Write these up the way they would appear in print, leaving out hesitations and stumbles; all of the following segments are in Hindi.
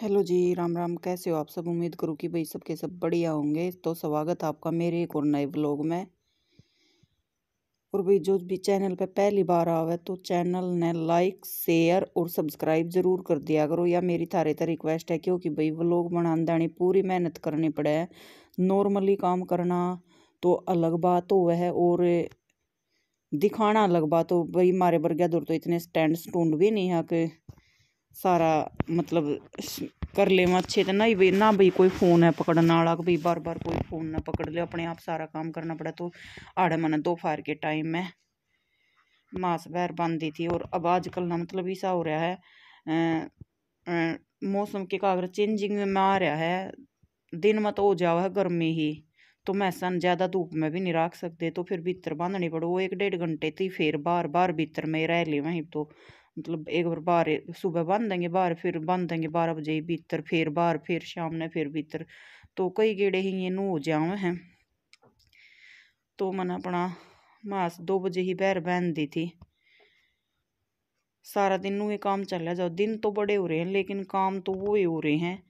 हेलो जी, राम राम। कैसे हो आप सब? उम्मीद करूँ कि भाई सबके सब बढ़िया होंगे। तो स्वागत है आपका मेरे एक और नए व्लॉग में। और भाई जो भी चैनल पे पहली बार आवे तो चैनल ने लाइक शेयर और सब्सक्राइब जरूर कर दिया करो, या मेरी थारे तो रिक्वेस्ट है। क्योंकि भाई व्लॉग बनाने दानी पूरी मेहनत करनी पड़े है। नॉर्मली काम करना तो अलग बात हो है, और दिखाना अलग बात हो। भाई मारे बरगया दूर तो इतने स्टैंड स्टूंड भी नहीं है कि सारा मतलब कर ले अच्छे तो नहीं भाई ना। भाई कोई फ़ोन है पकड़ने वाला, भाई बार बार कोई फ़ोन ना पकड़ ले, अपने आप सारा काम करना पड़ा। तो आड़े मैंने दोपहर के टाइम में मांस बहर बांधी थी। और अब आजकल ना मतलब ऐसा हो रहा है, मौसम के कागर चेंजिंग में आ रहा है। दिन में तो हो जावा है गर्मी ही, तो मैसन ज़्यादा धूप में भी नहीं रख सकते, तो फिर भीतर बांधनी पड़ो। वो 1-1.5 घंटे थी, फिर बार बार भीतर में रह ली वहीं। तो मतलब एक बार बाहर सुबह बांध देंगे, बाहर फिर बांध देंगे 12 बजे ही भीतर, फिर बाहर फिर शाम ने फिर भीतर। तो कई गेड़े ही ये नू हो जावे हैं। तो मैंने अपना मास 2 बजे ही बहर बांध दी थी। सारा दिन नू ये काम चला जाओ। दिन तो बड़े हो रहे हैं लेकिन काम तो वो ही हो रहे हैं।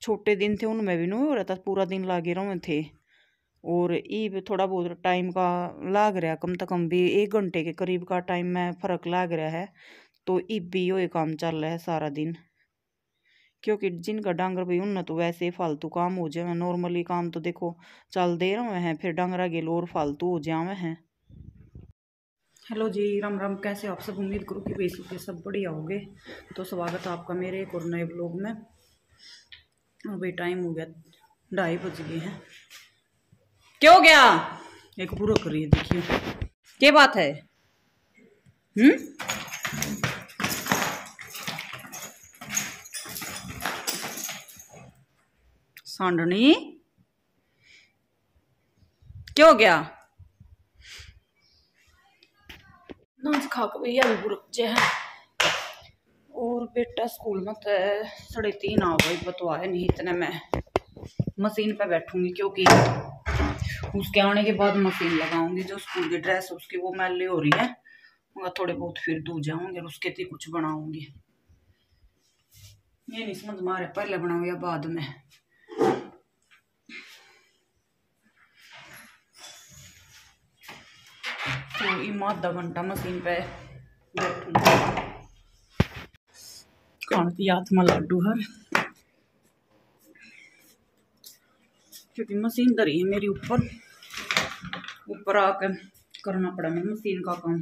छोटे दिन थे उनमें भी नहीं हो रहा था, पूरा दिन लागे रहे थे। और ये थोड़ा बहुत टाइम का लाग रहा है, कम से कम भी 1 घंटे के करीब का टाइम में फ़र्क लाग रहा है। तो इब भी ये काम चल रहा है सारा दिन। क्योंकि जिनका डांगर भाई उन तो वैसे फालतू काम हो जाए। नॉर्मली काम तो देखो चल दे रहे हैं, फिर डांगरा गेल और फालतू हो जावे हैं। हेलो जी, राम राम। कैसे हो आप सब? उम्मीद करूँ कि भाई सबके सब बढ़िया होंगे। तो स्वागत है आपका मेरे एक और नए ब्लॉग में। और भाई टाइम हो गया 2:30 बज गए हैं। क्या हो गया? एक पूरा करिए, देखिए क्या बात है। सांडनी क्या हो गया? नाच खा के भैया भी बुरक जे है। और बेटा स्कूल में तो 3:30 आ गई, बतवाए नहीं इतने में मशीन पे बैठूंगी। क्योंकि उसके आने के बाद मशीन लगाऊंगी। जो स्कूल की ड्रेस उसकी वो मैली हो रही है, मगर थोड़े बहुत फिर धो जाऊंगे और उसके थी कुछ बनाऊंगी। ये नहीं समझ मारे पहले बनाऊं या बाद में। तो ये आधा घंटा मशीन पे बैठूंगी। खान की याद में लड्डू हर, क्योंकि मशीन धरी है मेरी ऊपर। ऊपर आकर करना पड़ा मैं मशीन का काम।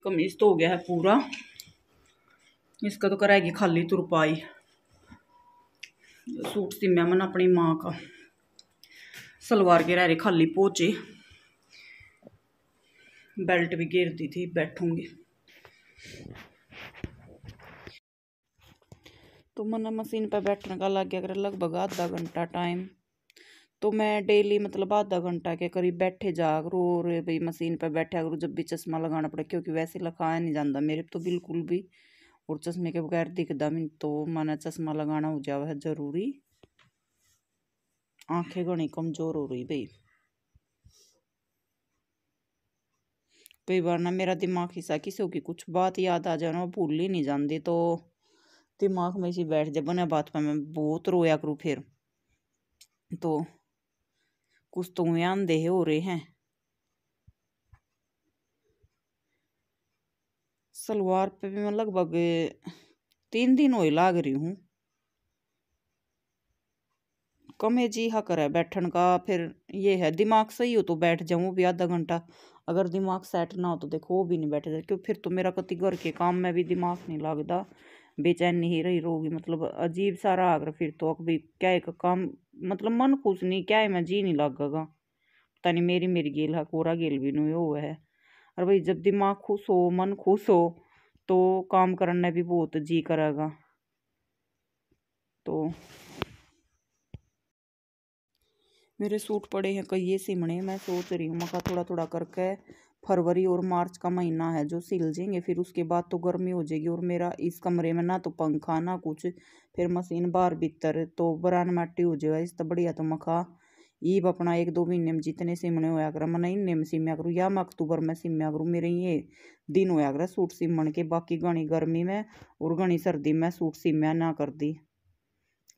कमीज तो हो गया है पूरा, इसका तो कराएगी खाली तुरपाई। सूट सिम्या मन अपनी माँ का, सलवार के रह रही खाली पोचे। बेल्ट भी घेर दी थी, बैठूंगी। तो मैंने मशीन पर बैठने का लग गया कर लगभग आधा घंटा टाइम। तो मैं डेली मतलब आधा घंटा के करीब बैठे जा करूँ। और भाई मशीन पर बैठा करूँ जब भी चश्मा लगाना पड़े, क्योंकि वैसे लगाया नहीं जाता मेरे तो बिल्कुल भी। और चश्मे के बगैर दिखता भी, तो मैंने चश्मा लगाना हो जावा है जरूरी। आंखें घनी कमजोर हो रही भाई। कई बार ना मेरा दिमाग हिस्सा किसी की कुछ बात याद आ जाए ना, भूल ही नहीं जाती। तो दिमाग में इसी बैठ जाए बना बात पर मैं बहुत रोया करूँ फिर। तो कुछ तो अनदेह हो रहे हैं। सलवार पे भी मैं लगभग 3 दिन हो लाग रही हूँ। कमे जी हाँ करे बैठन का। फिर ये है दिमाग सही हो तो बैठ जाऊँ भी आधा घंटा, अगर दिमाग सेट ना हो तो देखो वो भी नहीं बैठे जाए। क्योंकि फिर तो मेरा कति घर के काम में भी दिमाग नहीं लगता, बेचैनी ही रही रोगी। मतलब अजीब सा रहा अगर फिर तो अभी क्या एक काम मतलब मन खुश नहीं, क्या है मैं जी नहीं लगेगा। पता नहीं मेरी गेल है, कोरा गेल भी नहीं वो है। और भाई जब दिमाग खुश हो मन खुश हो तो काम करने भी बहुत जी करेगा। तो मेरे सूट पड़े हैं कई ये सिमणे, मैं सोच रही हूँ मका थोड़ा थोड़ा करके फरवरी और मार्च का महीना है जो सिल जाएंगे। फिर उसके बाद तो गर्मी हो जाएगी और मेरा इस कमरे में ना तो पंखा ना कुछ, फिर मशीन बाहर भीतर तो बरान माटी हो जाएगा। इस तो बढ़िया तो मका ईब अपना 1-2 महीने में जितने सिमने होया कर मैं इन्ने में सिम्या करूँ, या मैं अक्टूबर में सिम्या करूँ। मेरे ये दिन होया कर सूट सिमण के। बाकी घनी गर्मी में और घनी सर्दी में सूट सिम्या ना कर दी।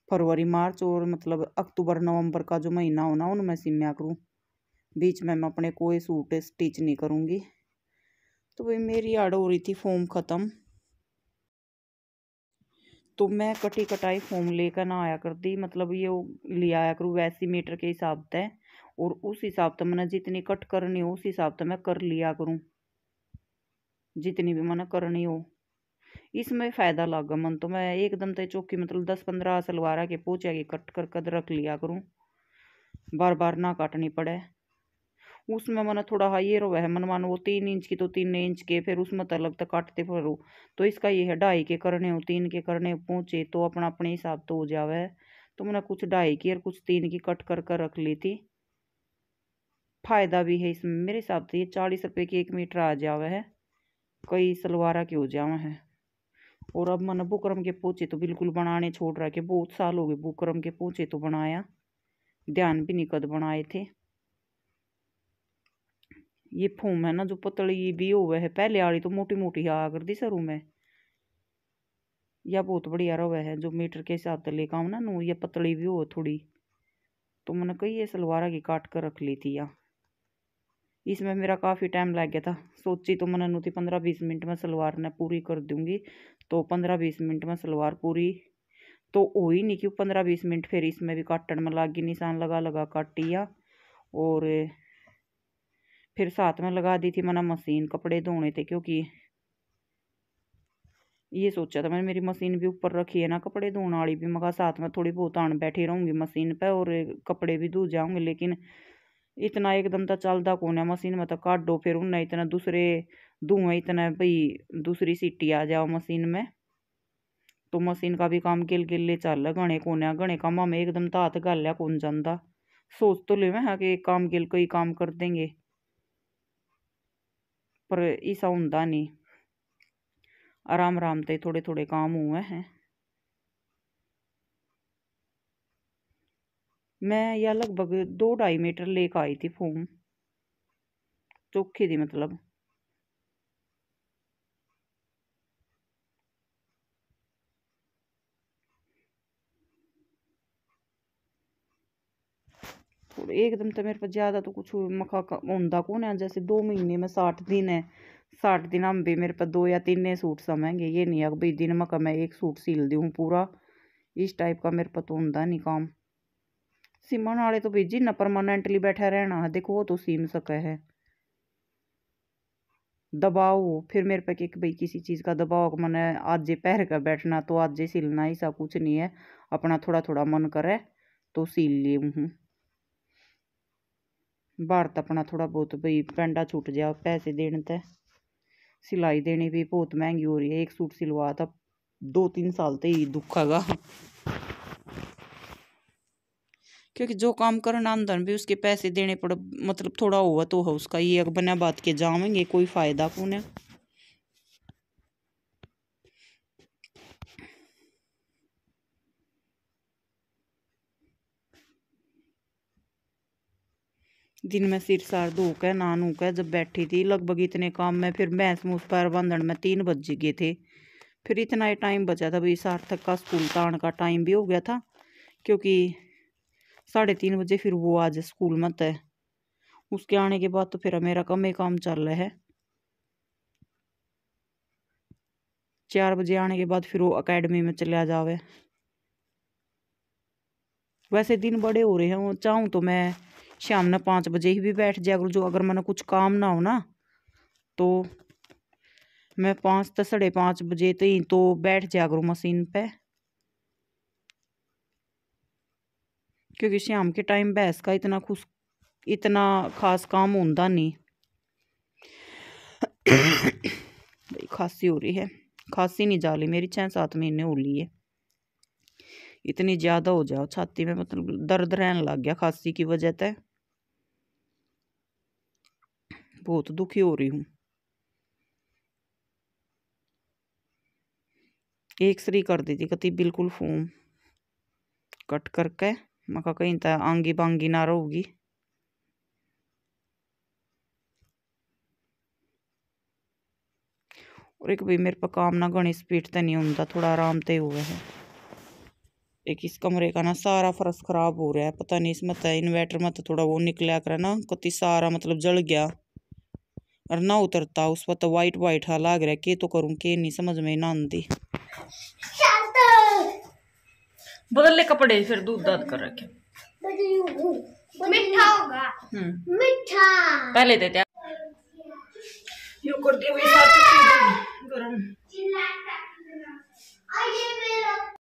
फरवरी मार्च और मतलब अक्टूबर नवंबर का जो महीना हो ना उनमें सिम्या करूँ। बीच में मैं अपने कोई सूट स्टिच नहीं करूँगी। तो भाई मेरी आड़ हो रही थी फॉर्म ख़त्म, तो मैं कटी कटाई फॉर्म लेकर ना आया कर दी। मतलब ये ले आया करूँ वैसी मीटर के हिसाब से, और उस हिसाब से मैंने जितनी कट करनी हो उस हिसाब से मैं कर लिया करूँ, जितनी भी मैंने करनी हो। इसमें फ़ायदा लगा मन तो मैं एकदम से चौकी मतलब 10-15 सलवार के पोचे की कट कर कर रख लिया करूँ, बार बार ना काटनी पड़े। उसमें मैंने थोड़ा हाई ये है मन मानो वो 3 इंच की तो 3 इंच के, फिर उसमें तो अलग तक काटते फिर। तो इसका ये है 2.5 के करने हो 3 के करने पहुँचे तो अपना अपने हिसाब तो हो जावे। तो मैंने कुछ 2.5 की और कुछ 3 की कट कर कर रख ली थी। फायदा भी है इसमें मेरे हिसाब से। ये 40 रुपये की 1 मीटर आ जावे है, कई सलवारा के हो जावे है। और अब मैंने बुकरम के पोचे तो बिल्कुल बनाने छोड़ रखे, बहुत साल हो गए बुकरम के पोचे तो बनाया, ध्यान भी नहीं कद बनाए थे। ये फूम है ना जो पतली भी हुआ है, पहले वाली तो मोटी मोटी आ कर दी सरू में, या बहुत बढ़िया रवा है जो मीटर के हिसाब से लेकर आऊँ ना नू, ये पतली भी हो थोड़ी। तो मैंने कही ये सलवारा की काट कर रख ली थी या इसमें मेरा काफ़ी टाइम लग गया था। सोची तो मैंने नू थी 15-20 मिनट में सलवार ने पूरी कर दूंगी। तो 15-20 मिनट में सलवार पूरी तो हो ही नहीं, क्यों 15-20 मिनट फिर इसमें भी काटन में लागी, निशान लगा लगा काटिया। और फिर साथ में लगा दी थी मैंने मशीन, कपड़े धोने थे क्योंकि ये सोचा था मैंने मेरी मशीन भी ऊपर रखी है ना कपड़े धोने वाली भी, मगर साथ में थोड़ी बहुत आन बैठी रहूँगी मशीन पे और कपड़े भी धो जाऊँगे। लेकिन इतना एकदम तो चलता कौन है मशीन में, तो काटो फिर उन्हें इतना दूसरे धुएँ इतना भाई दूसरी सीटी आ जाओ मशीन में, तो मशीन का भी काम गिल गिल ले चल घने कोने घने कामा में एकदम तो हाथ गालिया कौन जाता। सोच तो ले मैं कि काम गिल कई काम कर देंगे, पर ऐसा होंदा नहीं। आराम आराम से थोड़े थोड़े काम हुए हैं। मैं यह लगभग 2-2.5 मीटर लेकर आई थी फोम, चौखी थी मतलब। एकदम तो मेरे पास ज़्यादा तो कुछ मखा होंदा कौन है। जैसे 2 महीने में 60 दिन है, 60 दिन हम भी मेरे पास 2 या 3 सूट समझेंगे। ये नहीं है भाई दिन में का मैं एक सूट सिल दूँ पूरा, इस टाइप का मेरे पास तो होंदा नहीं काम। सिमन वाले तो भाई जिन्ना परमानेंटली बैठा रहना है देखो वो तो सीम सके है। दबाओ फिर मेरे पे कि भाई किसी चीज़ का दबाव मैंने आज पहर कर बैठना तो आज सिलना, ऐसा कुछ नहीं है। अपना थोड़ा थोड़ा मन करे तो सिल ली हूँ। बाहर तो अपना थोड़ा बहुत भाई पेंडा छूट जाए पैसे देने थे। सिलाई देनी भी बहुत महंगी हो रही है। एक सूट सिलवा था 2-3 साल तो ही दुखेगा, क्योंकि जो काम करना अंदर भी उसके पैसे देने पड़, मतलब थोड़ा हुआ तो है उसका। ये अगर बना बात के जावेंगे कोई फायदा कौन है। दिन में सिर सार धो के नहा नू के जब बैठी थी लगभग इतने काम में, फिर भैंस मूस पैर बांधन में 3 बज गए थे। फिर इतना ही टाइम बचा था भाई सार्थक का स्कूल तान का टाइम भी हो गया था, क्योंकि 3:30 बजे फिर वो आज स्कूल मत है। उसके आने के बाद तो फिर मेरा कम ही काम चल रहा है। 4 बजे आने के बाद फिर वो अकेडमी में चला जावे। वैसे दिन बड़े हो रहे हैं, वो चाहूँ तो मैं शाम में 5 बजे ही भी बैठ जाया करूँ। जो अगर मैंने कुछ काम ना हो ना तो मैं 5 तो 5:30 बजे तक तो बैठ जाया करूँ मशीन पे, क्योंकि शाम के टाइम भैंस का इतना खास काम होता नहीं। भाई खांसी हो रही है, खांसी नहीं जा रही मेरी 6-7 महीने हो रही है। इतनी ज़्यादा हो जाओ छाती में, मतलब दर्द रहने लग गया खांसी की वजह से। बहुत दुखी हो रही हूँ। एक्सरे कर दी थी कति बिल्कुल फोम कट करके। मका कहीं तो आंगी बांगी ना रहूगी। और एक भाई मेरे पे काम ना घनी स्पीड तो नहीं होता, थोड़ा आराम ते हुआ है। एक इस कमरे का ना सारा फर्श खराब हो रहा है, पता नहीं इसमें तो इन्वर्टर में तो थोड़ा वो निकला कर ना कति सारा मतलब जल गया और ना उतरता उस पर तो वाइट वाइट हा लाग रहा है। के तो करूं के नहीं समझ में ना आती। बदल ले कपड़े फिर दूध दाद कर रखे। मीठा होगा। मीठा पहले देते यो कर दिया भाई, गरम।